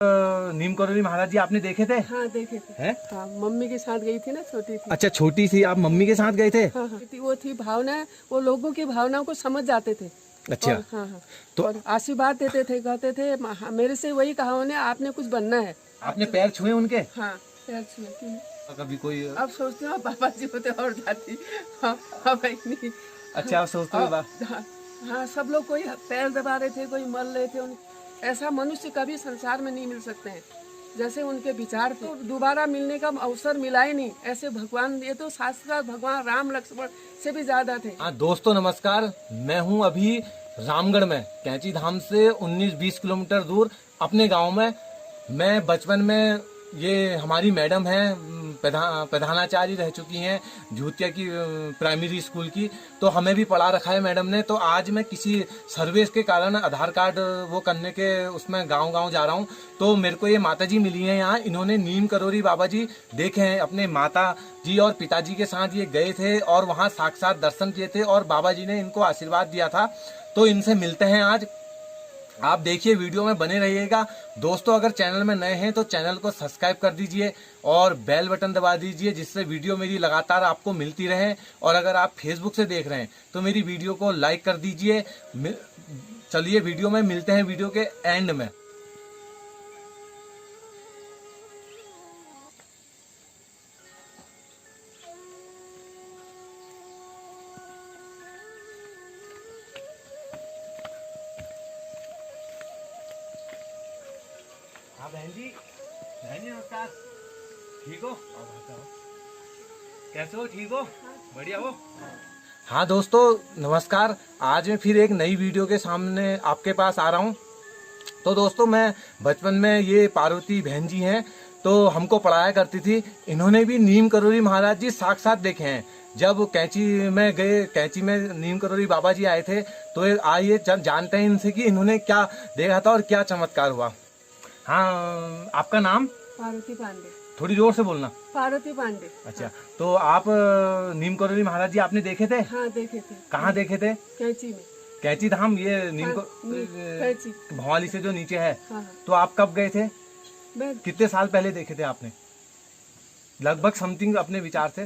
नीम करोली महाराज जी आपने देखे थे? हाँ देखे थे। हैं? हाँ मम्मी के साथ गई थी ना, छोटी थी। अच्छा छोटी थी, आप मम्मी के साथ गए थे? हाँ हाँ वो थी भावना, वो लोगों की भावनाओं को समझ जाते थे। अच्छा और, हाँ हाँ तो और आशीर्वाद देते थे, कहते थे मेरे से वही कहा उन्हें, आपने कुछ बनना है। आपने पैर छुए उनके? हाँ पैर छुए। क्यों? कभी कोई अब सोचती हूँ पापा जी होते और जाती। हाँ नहीं। अच्छा आप सोचते हो हाँ सब लोग कोई पैर दबा रहे थे, कोई मर रहे थे। ऐसा मनुष्य कभी संसार में नहीं मिल सकते हैं जैसे उनके विचार थे। तो दोबारा मिलने का अवसर मिला ही नहीं। ऐसे भगवान, ये तो साक्षात भगवान राम लक्ष्मण से भी ज्यादा थे। हाँ दोस्तों नमस्कार, मैं हूँ अभी रामगढ़ में, कैंची धाम से 19-20 किलोमीटर दूर अपने गांव में। मैं बचपन में, ये हमारी मैडम है, प्रधानाचार्य रह चुकी हैं झूतिया की प्राइमरी स्कूल की, तो हमें भी पढ़ा रखा है मैडम ने। तो आज मैं किसी सर्विस के कारण आधार कार्ड वो करने के उसमें गांव जा रहा हूं, तो मेरे को ये माता जी मिली हैं यहाँ। इन्होंने नीम करोली बाबा जी देखे हैं, अपने माता जी और पिताजी के साथ ये गए थे और वहाँ साक्षात दर्शन किए थे और बाबा जी ने इनको आशीर्वाद दिया था। तो इनसे मिलते हैं आज। आप देखिए, वीडियो में बने रहिएगा। दोस्तों अगर चैनल में नए हैं तो चैनल को सब्सक्राइब कर दीजिए और बेल बटन दबा दीजिए, जिससे वीडियो मेरी लगातार आपको मिलती रहे। और अगर आप फेसबुक से देख रहे हैं तो मेरी वीडियो को लाइक कर दीजिए। चलिए वीडियो में मिलते हैं, वीडियो के एंड में। हाँ बहन जी नमस्कार। ठीक हो? कैसे हो? ठीक हो? बढ़िया हो? हाँ दोस्तों नमस्कार, आज मैं फिर एक नई वीडियो के सामने आपके पास आ रहा हूँ। तो दोस्तों मैं बचपन में, ये पार्वती बहन जी हैं, तो हमको पढ़ाया करती थी। इन्होंने भी नीम करोली महाराज जी साक्षात देखे हैं। जब कैंची में गए, कैंची में नीम करोली बाबा जी आए थे, तो आइए जानते हैं इनसे कि इन्होंने क्या देखा था और क्या चमत्कार हुआ। हाँ आपका नाम? पार्वती पांडे। थोड़ी जोर से बोलना। पार्वती पांडे। अच्छा हाँ। तो आप नीम करोली महाराज जी आपने देखे थे? हाँ देखे थे। कहाँ देखे थे? कैंची में। कैंची धाम, ये नीम को कैंची भवाली से जो नीचे है। हाँ। तो आप कब गए थे? मैं कितने साल पहले देखे थे आपने? लगभग समथिंग अपने विचार से।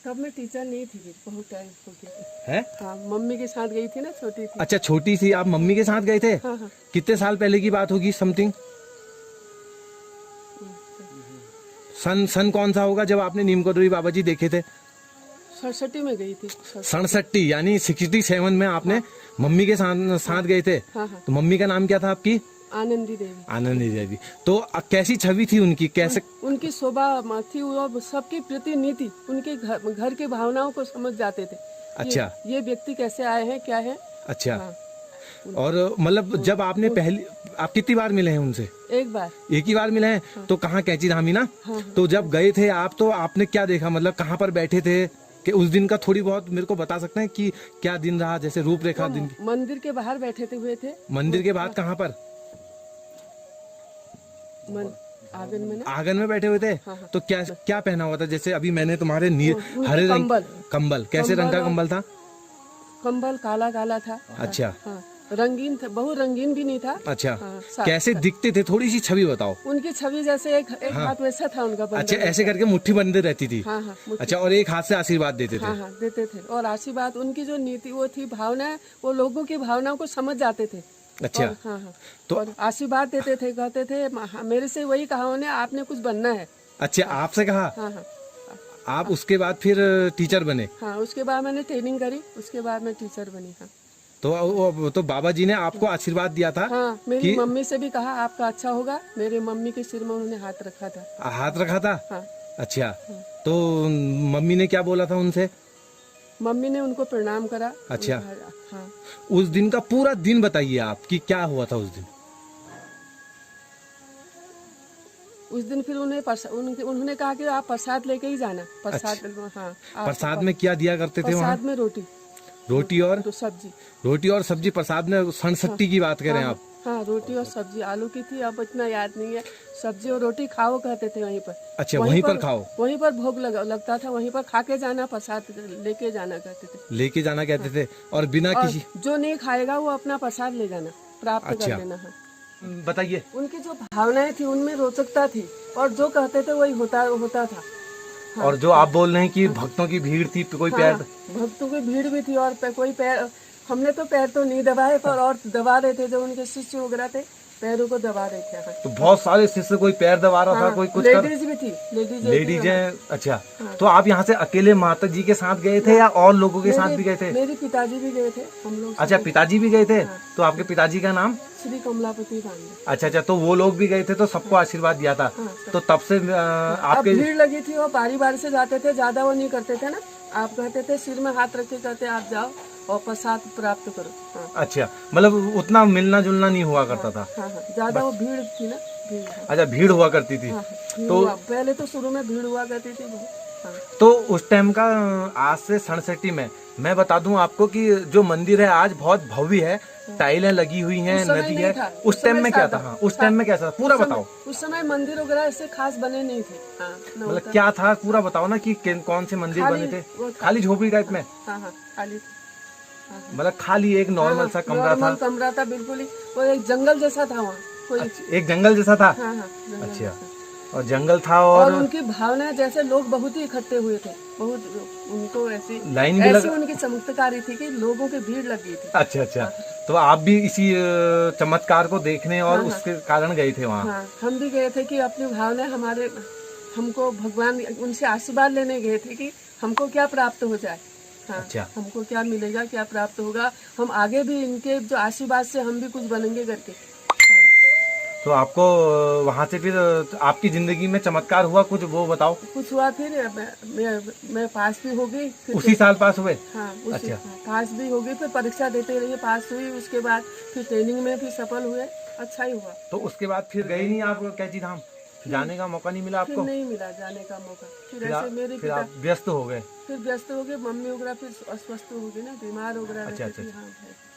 तब मैं टीचर नहीं थी, बहुत टाइम हो गया है? हाँ मम्मी के साथ गई थी ना, छोटी थी। अच्छा छोटी थी, आप मम्मी के साथ गए थे? हाँ हाँ। कितने साल पहले की बात होगी समथिंग? सन कौन सा होगा जब आपने नीम करोली बाबा जी देखे थे? 67 में गई थी। 67 यानी 67 में आपने मम्मी के साथ गए थे। हाँ हाँ। तो मम्मी का नाम क्या था आपकी? आनंदी देवी। आनंदी देवी। तो कैसी छवि थी उनकी, कैसे? उनकी शोभा थी, वो सबकी प्रति नीति, उनके घर की भावनाओं को समझ जाते थे। अच्छा ये व्यक्ति कैसे आए हैं, क्या है। अच्छा हाँ। और मतलब जब आपने पहली, आप कितनी बार मिले हैं उनसे? एक बार। एक ही बार मिले हैं। हाँ। तो कहाँ? कैंची धामी ना। हाँ। तो जब गए थे आप, तो आपने क्या देखा, मतलब कहाँ पर बैठे थे कि उस दिन का थोड़ी बहुत मेरे को बता सकते हैं कि क्या दिन रहा, जैसे रूपरेखा दिन की? मंदिर के बाहर बैठे हुए थे। मंदिर के बाद कहाँ पर? आंगन में ना। आंगन में बैठे हुए थे। हाँ हाँ। तो क्या क्या पहना हुआ था? जैसे अभी मैंने तुम्हारे हरे रंग कंबल, कैसे रंग का कंबल था? कंबल काला काला था। अच्छा हाँ। रंगीन था, बहुत रंगीन भी नहीं था। अच्छा हाँ, कैसे दिखते थे? थोड़ी सी छवि बताओ। उनकी छवि जैसे एक हाँ। हाथ वैसा था उनका। अच्छा ऐसे करके मुट्ठी बंधे रहती थी। हाँ हाँ। अच्छा और एक हाथ से आशीर्वाद देते थे। हाँ हाँ देते थे। और आशीर्वाद, उनकी जो नीति वो थी, भावना, वो लोगों की भावनाओं को समझ जाते थे। अच्छा हाँ हाँ। तो और आशीर्वाद देते थे, कहते थे मेरे से वही कहा उन्हें, आपने कुछ बनना है। अच्छा आपसे कहा? हाँ हाँ। आप उसके बाद फिर टीचर बने? हाँ उसके बाद मैंने ट्रेनिंग करी, उसके बाद मैं टीचर बनी। हाँ तो बाबा जी ने आपको आशीर्वाद दिया था? हाँ मेरी मम्मी से भी कहा आपका अच्छा होगा। मेरे मम्मी के सिर में उन्होंने हाथ रखा था। हाथ रखा था? हाँ। अच्छा तो मम्मी ने क्या बोला था उनसे? मम्मी ने उनको प्रणाम करा। अच्छा हाँ। उस दिन का पूरा दिन बताइए आप कि क्या हुआ था उस दिन। उस दिन फिर उन्होंने कहा कि आप प्रसाद लेके ही जाना। प्रसाद। अच्छा। हाँ प्रसाद में क्या दिया करते थे वहाँ? प्रसाद में रोटी और तो सब्जी। रोटी और सब्जी। प्रसाद में 67 की बात करें आप? हाँ रोटी और सब्जी, आलू की थी, अब इतना याद नहीं है। सब्जी और रोटी खाओ कहते थे वहीं पर। अच्छा वहीं पर खाओ? वहीं पर भोग लगता था, वहीं पर खा के जाना, प्रसाद लेके जाना कहते थे। लेके जाना कहते थे और बिना किसी, जो नहीं खाएगा वो अपना प्रसाद ले जाना, प्राप्त कर लेना है। बताइए। उनकी जो भावनाएं थी उनमें रोचकता थी और जो कहते थे वही होता था। हाँ, और जो आप बोल रहे हैं कि भक्तों की भीड़ थी, कोई हाँ, पैर भक्तों की भीड़ भी थी और कोई पैर, हमने तो पैर तो नहीं दबाए पर और दबा रहे थे, जो उनके शिष्य वगैरह थे पैरों को दबा रहे थे। हाँ, तो बहुत सारे शिष्य, कोई पैर दबा रहा था, हाँ, कोई कुछ कर, लेडीज भी थी, लेडीज हैं। अच्छा, हाँ। तो आप यहाँ से अकेले माता जी के साथ गए थे या और लोगों के साथ भी गए थे? मेरे पिताजी भी गए थे, हम लोग अच्छा, सब। पिताजी भी गए थे। हाँ। तो आपके पिताजी का नाम? श्री कमलापति पांडे। अच्छा अच्छा, तो वो लोग भी गए थे तो सबको आशीर्वाद दिया था। हाँ, सब। तो तब से अब आपके भीड़ लगी थी, वो बारी बारी से जाते थे, ज्यादा वो नहीं करते थे ना। आप कहते थे सिर में हाथ रख के कहते आप जाओ और प्रसाद प्राप्त करो। हाँ, अच्छा, मतलब उतना मिलना जुलना नहीं हुआ करता था। हाँ, हाँ, ज्यादा वो भीड़ थी ना, भीड़। हाँ, अच्छा, भीड़ हुआ करती थी। हाँ, भीड़ तो हुआ। पहले तो शुरू में भीड़ हुआ करती थी बहुत। हाँ, तो उस टाइम का, आज से 67 में मैं बता दूं आपको कि जो मंदिर है आज बहुत भव्य है, टाइलें लगी हुई हैं, उस समय नदी नहीं है। था। उस टाइम समय में क्या था? सादा। हाँ, उस टाइम में कैसा था पूरा बताओ। उस समय मंदिर वगैरह ऐसे खास बने नहीं थे। हाँ, न मतलब होता। क्या था पूरा बताओ ना कि कौन से मंदिर खाली बने थे? वो था। खाली झोपड़ी टाइप में, हाँ, हाँ, खाली था। हाँ, हाँ। मतलब खाली एक नॉर्मल सा कमरा था। नॉर्मल कमरा था बिल्कुल ही, वो एक जंगल जैसा था वहाँ कोई। अच्छा, एक जंगल जैसा था। हाँ, हाँ, जंगल अच्छा, जैसा। और जंगल था और और उनकी भावनाएं, जैसे लोग बहुत ही इकट्ठे हुए थे, बहुत उनको ऐसी लाइन भी ऐसी लगा। उनकी चमत्कारी थी कि लोगों की भीड़ लग गई थी। अच्छा अच्छा, तो आप भी इसी चमत्कार को देखने और हाँ, हाँ। उसके कारण गए थे वहाँ? हाँ, हम भी गए थे कि अपनी भावनाएं हमको भगवान उनसे आशीर्वाद लेने गए थे कि हमको क्या प्राप्त हो जाए। हाँ, अच्छा। हमको क्या मिलेगा, क्या प्राप्त होगा, हम आगे भी इनके जो आशीर्वाद से हम भी कुछ बनेंगे करके। हाँ। तो आपको वहाँ से फिर आपकी जिंदगी में चमत्कार हुआ कुछ, वो बताओ। कुछ हुआ, फिर मैं पास भी हो गई। फिर उसी साल पास हुए? हाँ, अच्छा। पास भी हो गई, फिर परीक्षा देते रहिए, पास हुई। उसके बाद फिर ट्रेनिंग में भी सफल हुए, अच्छा ही हुआ। तो उसके बाद फिर गए नहीं आप कैची धाम? जाने का मौका नहीं मिला फिर आपको? नहीं मिला जाने का मौका। फिर फिर ऐसे मेरे फिर पिता आप व्यस्त हो गए? फिर व्यस्त हो गए, मम्मी वगैरह फिर अस्वस्थ हो गई ना, बीमार वगैरह अच्छा, रहती अच्छा। थी। हाँ, ऐसे।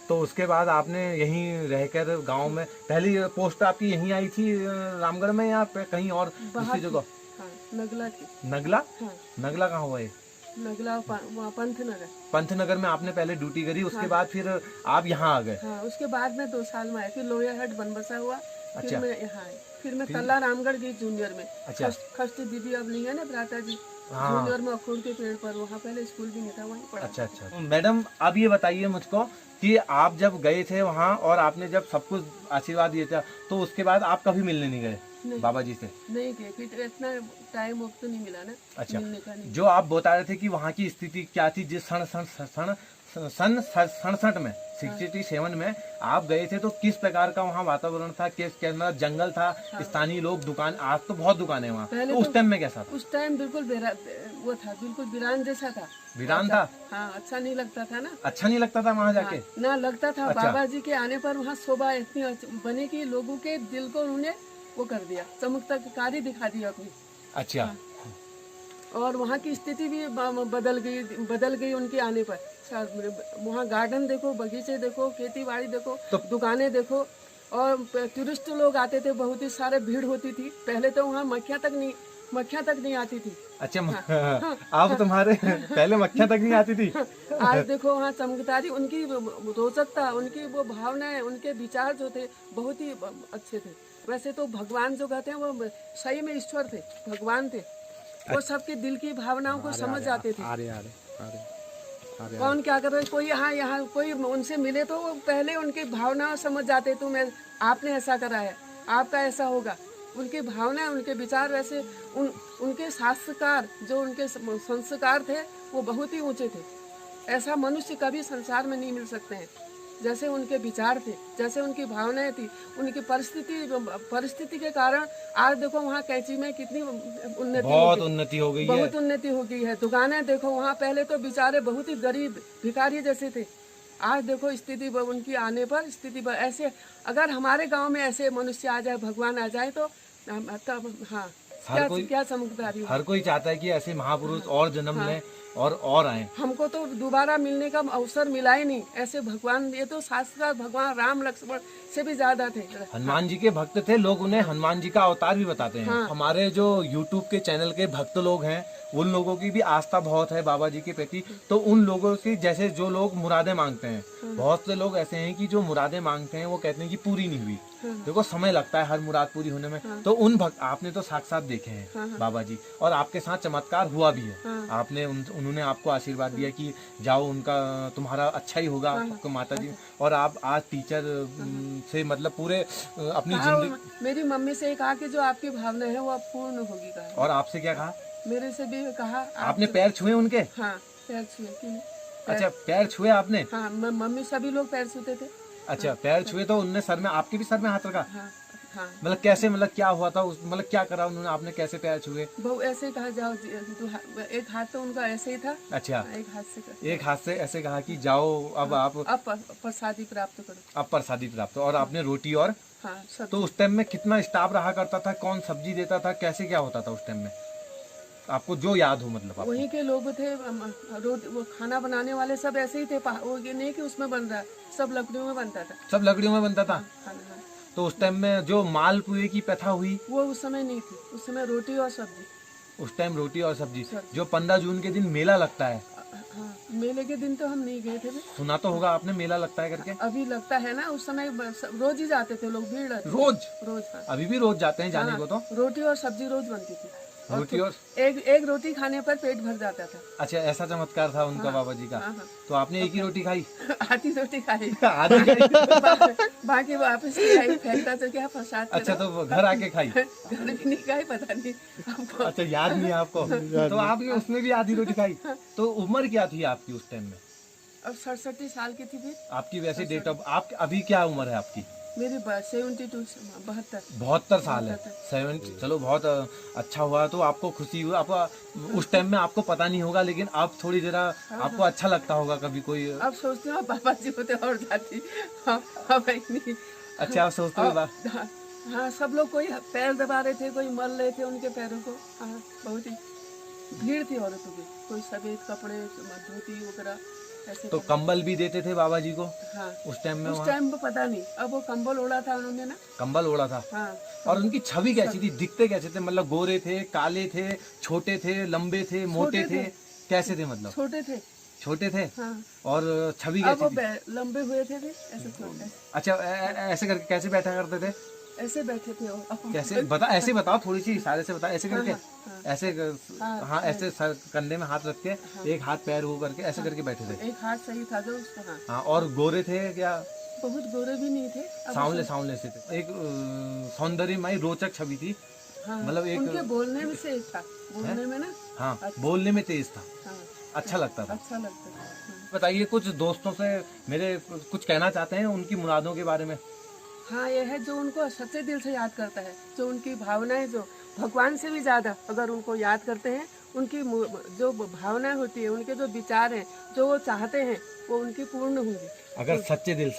तो उसके बाद आपने यहीं रहकर गांव में, पहली पोस्ट आपकी यहीं आई थी रामगढ़ में या कहीं और बाहर दूसरी जगह? हाँ, नगला थी। नगला? हाँ, नगला कहाँ हुआ है? नगला वहाँ पंथनगर। पंथनगर में आपने पहले ड्यूटी करी, उसके हाँ। बाद फिर आप यहाँ आ गए? हाँ, उसके बाद में 2 साल में आए, फिर लोहियाहाट बनबसा हुआ। फिर अच्छा। मैं यहाँ आई, फिर मैं तल्ला रामगढ़ गई जूनियर में। अच्छा। खष्ट दीदी अब नहीं है ना, भ्राता जी, हाँ। जूनियर में अखरोट के पेड़ पर, वहाँ पहले स्कूल भी नहीं था, वहीं पढ़ा। अच्छा अच्छा। तो मैडम, अब ये बताइए मुझको कि आप जब गए थे वहाँ और आपने जब सब कुछ आशीर्वाद दिया था, तो उसके बाद आप कभी मिलने नहीं गए नहीं। बाबा जी से? नहीं गए, फिर इतना टाइम वक्त नहीं मिला ना। अच्छा। मिलने का नहीं। जो आप बता रहे थे कि वहाँ की स्थिति क्या थी, जिस सन 67 में, 67 में आप गए थे, तो किस प्रकार का वहाँ वातावरण था? किस मतलब जंगल था? हाँ। स्थानीय लोग, दुकान, आज तो बहुत दुकानें हैं वहाँ, पहले तो उस तो- टाइम में कैसा था? उस टाइम बिल्कुल वो था, बिल्कुल वीरान जैसा था। वीरान अच्छा, था? हाँ, अच्छा नहीं लगता था ना। अच्छा नहीं लगता था वहाँ जाके? हाँ, ना लगता था। अच्छा। बाबा जी के आने पर वहाँ शोभा इतनी बनी कि लोगों के दिल को उन्होंने वो कर दिया, चमत्कारी दिखा दी अपनी। अच्छा। हाँ। और वहाँ की स्थिति भी बदल गई उनके आने पर। वहाँ गार्डन देखो, बगीचे देखो, खेती बाड़ी देखो, दुकानें देखो, और टूरिस्ट लोग आते थे, बहुत ही सारे भीड़ होती थी। पहले तो वहाँ मक्खियाँ तक नहीं आती थी। अच्छा, आप तुम्हारे पहले मक्खियाँ तक नहीं आती थी? आज देखो वहाँ चमत्कारी, उनकी रोचकता, उनकी वो भावनाएं, उनके विचार जो थे बहुत ही अच्छे थे। वैसे तो भगवान जो कहते हैं वो सही में ईश्वर थे, भगवान थे। वो सबके दिल की भावनाओं को समझ जाते थे। कौन क्या कर रहे, कोई यहाँ कोई उनसे मिले तो वो पहले उनकी भावनाएं समझ जाते। आपने ऐसा करा है, आपका ऐसा होगा। उनकी भावनाएं, उनके विचार, वैसे उनके शास्त्रकार, जो उनके संस्कार थे, वो बहुत ही ऊंचे थे। ऐसा मनुष्य कभी संसार में नहीं मिल सकते हैं। जैसे उनके विचार थे, जैसे उनकी भावनाएं थी, उनकी परिस्थिति के कारण आज देखो वहाँ कैंची में कितनी बहुत उन्नति हो गई है। बहुत उन्नति हो गई है। दुकानें देखो, वहाँ पहले तो बेचारे बहुत ही गरीब भिखारी जैसे थे। आज देखो स्थिति उनकी आने पर स्थिति ऐसे, अगर हमारे गांव में ऐसे मनुष्य आ जाए, भगवान आ जाए, तो तब हाँ, क्या चमत्कारी। हर कोई चाहता है कि ऐसे महापुरुष और जन्म लें और आए। हमको तो दोबारा मिलने का अवसर मिला ही नहीं। ऐसे भगवान, ये तो शास्त्र भगवान राम लक्ष्मण से भी ज्यादा थे। हनुमान जी के भक्त थे, लोग उन्हें हनुमान जी का अवतार भी बताते हैं। हाँ। हमारे जो YouTube के चैनल के भक्त लोग हैं, उन लोगों की भी आस्था बहुत है बाबा जी के प्रति। तो उन लोगों की, जैसे जो लोग मुरादें मांगते हैं, बहुत से लोग ऐसे हैं कि जो मुरादें मांगते हैं वो कहते हैं कि पूरी नहीं हुई, देखो समय लगता है हर मुराद पूरी होने में। तो उन आपने तो साक्षात देखे हैं बाबा जी, और आपके साथ चमत्कार हुआ भी है। आपने उन्होंने आपको आशीर्वाद दिया कि जाओ, उनका तुम्हारा अच्छा ही होगा आपको माता जी। और आप आज टीचर से मतलब पूरे अपनी जिंदगी। मेरी मम्मी से कहा कि जो आपकी भावना है वो अब पूर्ण होगी कहा। और आपसे क्या कहा? मेरे से भी कहा। आपने पैर छुए उनके? हाँ, पैर छुए। अच्छा, पैर छुए आपने? हाँ, मम्मी सभी लोग पैर छूते थे। अच्छा, पैर छुए तो उनने सर में, आपके भी सर में हाथ रखा? हाँ, हाँ। मतलब कैसे, मतलब क्या हुआ था मतलब क्या करा उन्होंने, आपने कैसे पैर छुए? वो ऐसे ही कहा जाओ, एक हाथ तो उनका ऐसे ही था। अच्छा, एक हाथ से ऐसे कहा कि जाओ अब आप प्रसादी प्राप्त करो, अब प्रसादी प्राप्त। और आपने रोटी और तो उस टाइम में कितना स्टाफ रहा करता था, कौन सब्जी देता था, कैसे क्या होता था उस टाइम में आपको जो याद हो? मतलब वहीं के लोग थे, वो खाना बनाने वाले सब ऐसे ही थे। वो ये नहीं कि उसमें बन रहा, सब लकड़ियों में बनता था। सब लकड़ियों में बनता था। तो उस टाइम में जो मालपुए की प्रथा हुई वो उस समय नहीं थी, उस समय रोटी और सब्जी। उस टाइम रोटी और सब्जी। जो 15 जून के दिन मेला लगता है। हाँ, मेले के दिन तो हम नहीं गए थे। सुना तो होगा आपने, मेला लगता है करके। अभी लगता है ना, उस समय रोज ही जाते थे लोग, भीड़ रहती। रोज हाँ। अभी भी रोज जाते हैं जाने को तो। रोटी और सब्जी रोज बनती थी। रोटी और एक रोटी खाने पर पेट भर जाता था। अच्छा, ऐसा चमत्कार था उनका बाबा जी का। तो आपने एक ही रोटी खाई? आधी रोटी खाई। आधी खाई बाकी वापस नहीं फेंकता तो क्या प्रसाद। अच्छा, तो घर आके खाई? घर भी नहीं खाई, पता नहीं आपको। अच्छा, याद नहीं है आपको? तो आपने उसमें भी आधी रोटी खाई। तो उम्र क्या थी आपकी उस टाइम में? अब 67 साल की थी फिर। आपकी वैसे डेट ऑफ, आप अभी क्या उम्र है आपकी? मेरी 72 साल है। 70, चलो बहुत अच्छा हुआ। तो आपको खुशी हुई? आपको उस टाइम में आपको पता नहीं होगा, लेकिन अब थोड़ी देर आपको अच्छा लगता होगा कभी कोई? अब सोचते हो पापा जी होते और जाती। नहीं। अच्छा, आप सोचते हो? हाँ, सब लोग कोई पैर दबा रहे थे, कोई मल रहे थे उनके पैरों को। हाँ, बहुत ही भीड़ थी औरतों की, कोई सफेद कपड़े, धोती वगैरह। तो कंबल भी देते थे बाबा जी को? हाँ, उस टाइम में। उस टाइम पता नहीं, अब वो कंबल ओढ़ा था उन्होंने ना। कंबल ओढ़ा था। हाँ। और उनकी छवि कैसी थी, दिखते कैसे थे? मतलब गोरे थे, काले थे, छोटे थे, लंबे थे, मोटे थे, कैसे थे? मतलब छोटे थे। हाँ। और छवि कैसी थी? लंबे हुए थे ऐसे। अच्छा, ऐसे करके कैसे बैठा करते थे? ऐसे बैठे थे। कैसे ऐसे बताओ, थोड़ी सी इशारे से बताओ। ऐसे करके ऐसे हाँ, ऐसे सर कंधे में हाथ रख के एक हाथ पैर वो करके ऐसे करके बैठे थे। एक हाथ सही था जो उसका। हाँ, और गोरे थे क्या? बहुत गोरे भी नहीं थे, सांवले से थे। एक सौंदर्यमय रोचक छवि थी। मतलब एक उनके बोलने में से था, बोलने में ना। हाँ, बोलने में तेज था। अच्छा लगता था। बताइए, कुछ दोस्तों से मेरे कुछ कहना चाहते हैं उनकी मुरादों के बारे में? हाँ, यह है जो उनको सच्चे दिल से याद करता है, जो उनकी भावनाएं, जो भगवान से भी ज्यादा अगर उनको याद करते हैं, उनकी जो भावनाएं होती है, उनके जो विचार हैं, जो वो चाहते हैं, वो उनकी पूर्ण होंगी अगर सच्चे दिल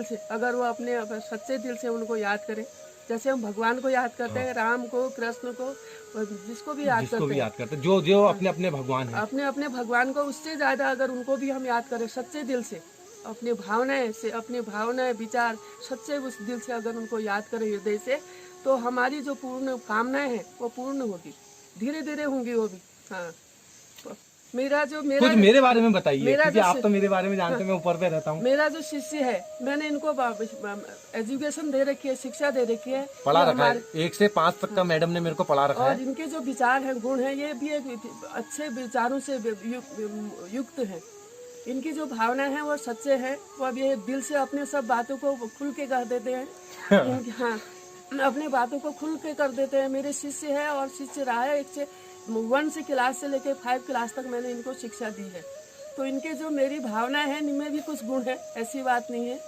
से अगर वो अपने सच्चे दिल से उनको याद करें। जैसे हम भगवान को याद करते हैं, राम को, कृष्ण को, जिसको भी याद करते हैं, जो अपने अपने भगवान हैं, अपने भगवान को, उससे ज्यादा अगर उनको भी हम याद करें सच्चे दिल से, अपनी भावनाएं विचार सच्चे उस दिल से अगर उनको याद करें हृदय से, तो हमारी जो पूर्ण कामनाएं हैं वो पूर्ण होगी, धीरे धीरे होंगी वो भी। हाँ, कुछ मेरे बारे में बताइए, क्योंकि आप तो मेरे बारे में जानते हैं। मैं ऊपर पे रहता हूँ। मेरा जो शिष्य है, मैंने इनको एजुकेशन दे रखी है, शिक्षा दे रखी है, पढ़ा रखा है। 1 से 5 तक का मैडम ने मेरे को पढ़ा रखा है। और इनके जो विचार हैं, गुण हैं, ये भी एक अच्छे विचारों से युक्त है। इनकी जो भावना है वो सच्चे हैं, वो अब ये दिल से अपने सब बातों को खुल के कह देते हैं। हाँ, अपने बातों को खुल के कर देते हैं। मेरे शिष्य है और शिष्य रहा है, 1 से क्लास से लेकर 5 क्लास तक मैंने इनको शिक्षा दी है। तो इनके जो मेरी भावना है, इनमें भी कुछ गुण है, ऐसी बात नहीं है।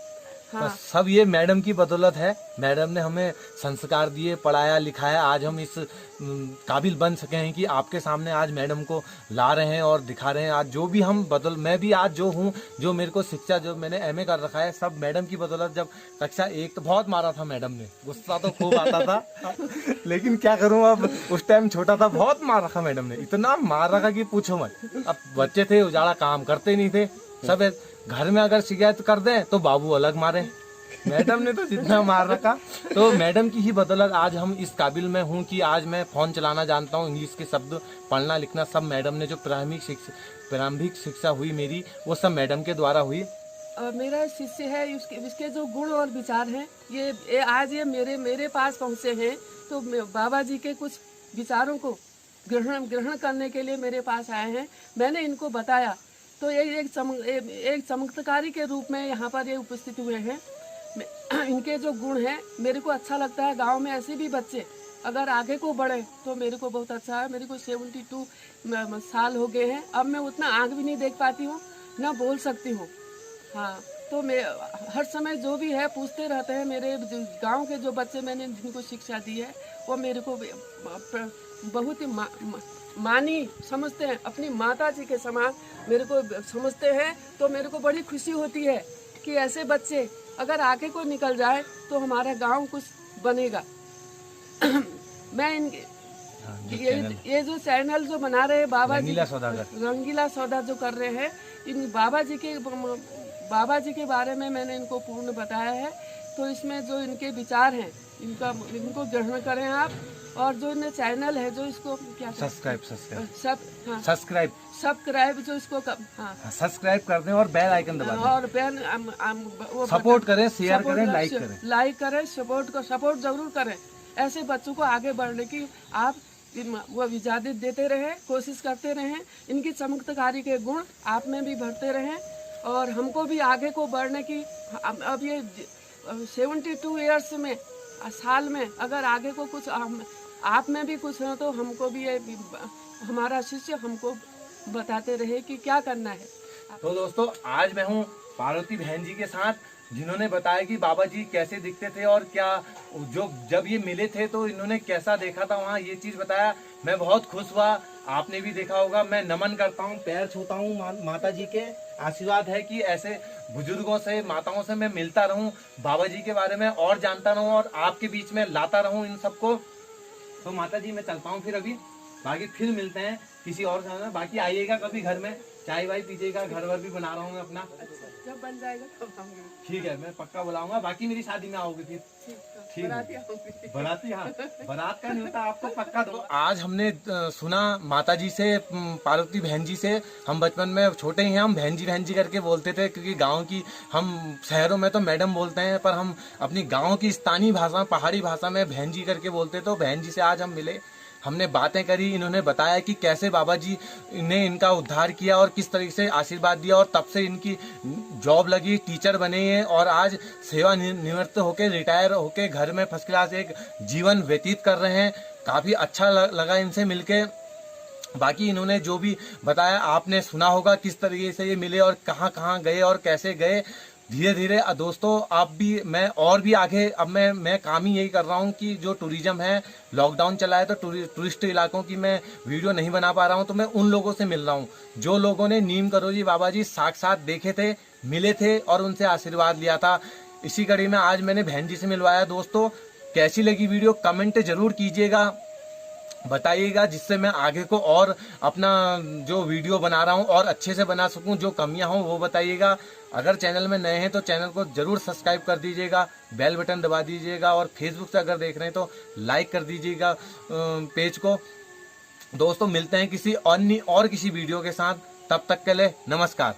हाँ, सब ये मैडम की बदौलत है। मैडम ने हमें संस्कार दिए, पढ़ाया लिखाया, आज हम इस काबिल बन सके हैं कि आपके सामने आज मैडम को ला रहे हैं और दिखा रहे हैं। आज जो भी हम मैं भी आज जो हूँ, जो मेरे को शिक्षा, जो मैंने MA कर रखा है, सब मैडम की बदौलत। जब कक्षा 1 तो बहुत मारा था मैडम ने, गुस्सा तो खूब आता था लेकिन क्या करूँ, अब उस टाइम छोटा था, बहुत मार रखा मैडम ने, इतना मार रखा कि पूछो मत। अब बच्चे थे, उजाला काम करते नहीं थे सब। घर में अगर शिकायत कर दें तो बाबू अलग मारे। मैडम ने तो जितना मार रखा। तो मैडम की ही बदौलत आज हम इस काबिल में हूँ कि आज मैं फोन चलाना जानता हूँ, इंग्लिश के शब्द पढ़ना लिखना सब मैडम ने, जो प्रारंभिक शिक्षा हुई मेरी, वो सब मैडम के द्वारा हुई। मेरा शिष्य है, इसके जो गुण और विचार हैं ये आज ये मेरे पास पहुँचे हैं, तो बाबा जी के कुछ विचारों को ग्रहण करने के लिए मेरे पास आए हैं। मैंने इनको बताया तो एक चमत्कारी के रूप में यहाँ पर ये उपस्थित हुए हैं। इनके जो गुण हैं मेरे को अच्छा लगता है। गांव में ऐसे भी बच्चे अगर आगे को बढ़े तो मेरे को बहुत अच्छा है। मेरे को 72 साल हो गए हैं। अब मैं उतना आँख भी नहीं देख पाती हूँ, ना बोल सकती हूँ। हाँ, तो मैं हर समय जो भी है पूछते रहते हैं। मेरे गांव के जो बच्चे मैंने जिनको शिक्षा दी है वो मेरे को बहुत ही मानी समझते हैं, अपनी माता जी के समान मेरे को समझते हैं। तो मेरे को बड़ी खुशी होती है कि ऐसे बच्चे अगर आगे को निकल जाए तो हमारा गांव कुछ बनेगा। मैं ये जो चैनल जो बना रहे हैं बाबा जी, रंगीला सौदा जो कर रहे हैं, इन बाबा जी के बारे में मैंने इनको पूर्ण बताया है। तो इसमें जो इनके विचार हैं इनको ग्रहण करें आप। और जो इन्हें चैनल है जो इसको क्या सब्सक्राइब जो इसको सब्सक्राइब कर दें और बेल आइकन दबा दें और सपोर्ट करें, शेयर करें, लाइक करें, सपोर्ट जरूर करें। ऐसे बच्चों को आगे बढ़ने की आप वो इजाजत देते रहें, कोशिश करते रहें। इनकी चमत्कारी के गुण आप में भी बढ़ते रहें और हमको भी आगे को बढ़ने की। अब ये 72 ईयर्स में साल में अगर आगे को कुछ आप में भी कुछ हो तो हमको भी ये हमारा शिष्य हमको बताते रहे कि क्या करना है। तो दोस्तों आज मैं हूँ पार्वती बहन जी के साथ, जिन्होंने बताया कि बाबा जी कैसे दिखते थे और क्या जब ये मिले थे तो इन्होंने कैसा देखा था वहाँ, ये चीज बताया। मैं बहुत खुश हुआ, आपने भी देखा होगा। मैं नमन करता हूँ, पैर छूता हूँ। माता जी के आशीर्वाद है कि ऐसे बुजुर्गों से, माताओं से मैं मिलता रहूं, बाबा जी के बारे में और जानता रहूं और आपके बीच में लाता रहूं इन सबको। तो माता जी मैं चलता हूँ फिर अभी, बाकी फिर मिलते हैं किसी और समय में। बाकी आइएगा कभी घर में, चाय वाय पीजिएगा, घर वर भी बना रहा हूँ मैं अपना। जब बन जाएगा तब आऊंगी। ठीक है, मैं पक्का बुलाऊंगा। बाकी मेरी शादी में आओगे फिर? ठीक, बराती, हाँ बारात का नहीं होता, आपको पक्का दो। आज हमने सुना माता जी से, पार्वती बहन जी से। हम बचपन में छोटे ही हैं, हम बहन जी करके बोलते थे, क्योंकि गांव की, हम शहरों में तो मैडम बोलते हैं, पर हम अपनी गांव की स्थानीय भाषा, पहाड़ी भाषा में बहन जी करके बोलते। तो बहन जी से आज हम मिले, हमने बातें करी, इन्होंने बताया कि कैसे बाबा जी ने इनका उद्धार किया और किस तरीके से आशीर्वाद दिया, और तब से इनकी जॉब लगी, टीचर बने हैं और आज सेवा निवृत्त होके, रिटायर होके घर में फर्स्ट क्लास एक जीवन व्यतीत कर रहे हैं। काफ़ी अच्छा लगा इनसे मिलके। बाकी इन्होंने जो भी बताया आपने सुना होगा, किस तरीके से ये मिले और कहाँ कहाँ गए और कैसे गए। धीरे धीरे दोस्तों आप भी, मैं और भी आगे, अब मैं काम ही यही कर रहा हूँ कि जो टूरिज्म है, लॉकडाउन चला है तो टूरिस्ट इलाकों की मैं वीडियो नहीं बना पा रहा हूँ, तो मैं उन लोगों से मिल रहा हूँ जो लोगों ने नीम करोली बाबा जी साक्षात देखे थे, मिले थे और उनसे आशीर्वाद लिया था। इसी कड़ी में आज मैंने बहन जी से मिलवाया। दोस्तों कैसी लगी वीडियो कमेंट जरूर कीजिएगा, बताइएगा, जिससे मैं आगे को और अपना जो वीडियो बना रहा हूँ और अच्छे से बना सकूँ। जो कमियाँ हों वो बताइएगा। अगर चैनल में नए हैं तो चैनल को जरूर सब्सक्राइब कर दीजिएगा, बेल बटन दबा दीजिएगा, और फेसबुक से अगर देख रहे हैं तो लाइक कर दीजिएगा पेज को। दोस्तों मिलते हैं किसी अन्य और किसी वीडियो के साथ, तब तक के लिए नमस्कार।